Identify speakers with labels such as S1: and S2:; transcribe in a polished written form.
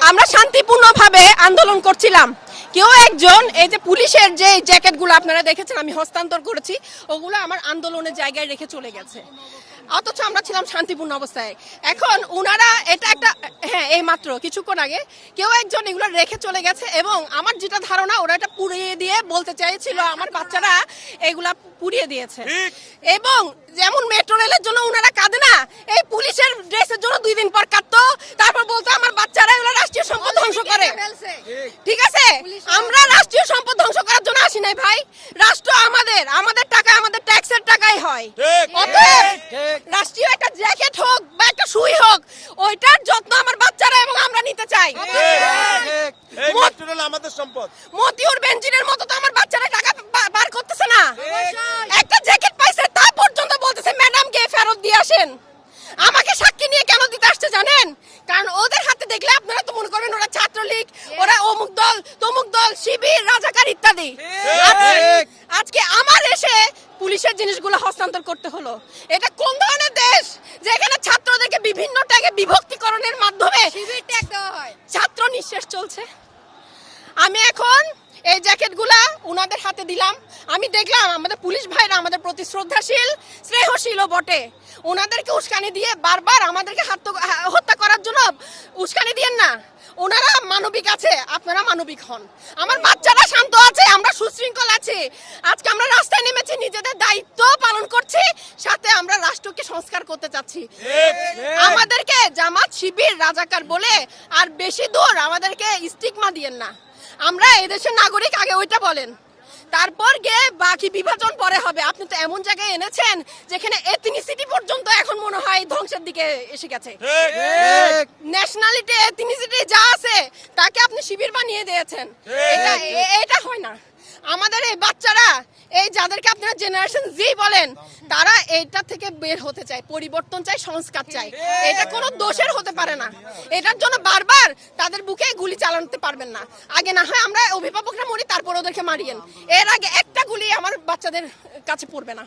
S1: আমরা শান্তিপূর্ণভাবে আন্দোলন করছিলাম। কেউ একজন এই যে পুলিশের যে জ্যাকেটগুলো আপনারা দেখেছেন আমি হস্তান্তর করেছি, ওগুলো আমার আন্দোলনের জায়গায় রেখে চলে গেছে, অথচ আমরা ছিলাম শান্তিপূর্ণ অবস্থায়। এখন উনারা এটা একটা, হ্যাঁ এই মাত্র কিছুক্ষণ আগে কেউ একজন এগুলো রেখে চলে গেছে, এবং আমার যেটা ধারণা ওরা এটা পুড়িয়ে দিয়ে বলতে চাইছিল আমার বাচ্চারা এগুলা পুড়িয়ে দিয়েছে। এবং যেমন মেট্রো রেলের জন্য উনারা কাঁদে না, এই পুলিশের ড্রেসের জন্য 2 দিন পর কাঁদতো, তারপর বলতো আমার বাচ্চারা এগুলো রাষ্ট্রীয় সম্পদ ধ্বংস করে। ঠিক আছে, আমরা রাষ্ট্রীয় সম্পদ ধ্বংস করার জন্য আসি নাই ভাই। রাষ্ট্র আমাদের টাকা, আমাদের ট্যাক্সের টাকাই হয়। অতএব রাষ্ট্রীয় একটা জ্যাকেট হোক বা একটা সুই হোক, ওইটার যত্ন আমার বাচ্চারা এবং আমরা নিতে চাই।
S2: আমাদের সম্পদ।
S1: মতিউর বেনজিরের মতো তো আমার বাচ্চারা টাকা বার করতেছে না। একটা জ্যাকেট পাইছে তা পর্যন্ত বলতেছে ম্যাডামকে ফেরত দিয়ে আসেন। আমাকে সাক্ষী নিয়ে কেন দিতে আসছে জানেন? কারণ ওদের হাতে দেখলে আপনারা তো মনে করেন ওরা ছাত্রলীগ, ওরা অমুক দল তমুক দল, শিবির, রাজাকার ইত্যাদি। আজকে আমার এসে পুলিশের জিনিসগুলো হস্তান্তর করতে হলো। এটা কোন ধরনের দেশ যেখানে ছাত্রদেরকে বিভিন্ন ট্যাগে বিভক্তিকরণের মাধ্যমে
S3: শিবির ট্যাগ দেওয়া হয়,
S1: ছাত্র নিঃশেষ চলছে। আমি এখন এই জ্যাকেটগুলা উনাদের হাতে দিলাম। আমি দেখলাম আমাদের পুলিশ ভাইরা আমাদের প্রতি শ্রদ্ধাশীল, স্নেহশীলও বটে। ওনাদেরকে উস্কানি দিয়ে বারবার আমাদেরকে হত্যা করার জন্য উস্কানি দিয়েন না। ওনারা মানবিক আছে, আপনারা মানবিক হন। আমার বাচ্চারা শান্ত আছে, আমরা সুশৃঙ্খল আছি। আজকে আমরা রাস্তায় নেমেছি, নিজেদের দায়িত্ব পালন করছি, সাথে আমরা রাষ্ট্রকে সংস্কার করতে চাচ্ছি। আমাদেরকে জামাত, শিবির, রাজাকার বলে আর বেশি দূর আমাদেরকে স্টিগমা দিয়েন না। আমরা এদেশের নাগরিক, আগে ওইটা বলেন, তারপর গিয়ে বাকি বিভাজন পরে হবে। আপনি তো এমন জায়গায় এনেছেন যেখানে এথনিসিটি পর্যন্ত এখন মনে হয় ধ্বংসের দিকে এসে গেছে। ন্যাশনালিটি, এথনিসিটি যা আছে তাকে আপনি শিবির বানিয়ে দিয়েছেন। এটা হয় না। আমাদের এই বাচ্চারা, এই যাদেরকে আপনারা জেনারেশন জি বলেন, তারা এইটা থেকে বের হতে চায়, পরিবর্তন চায়, সংস্কার চায়। এটা কোনো দোষের হতে পারে না। এটার জন্য বারবার তাদের বুকে গুলি চালাতে পারবেন না। আগে না হয় আমরা অভিভাবকরা মরি, তারপর ওদেরকে মারিয়েন। এর আগে একটা গুলি আমার বাচ্চাদের কাছে পড়বে না।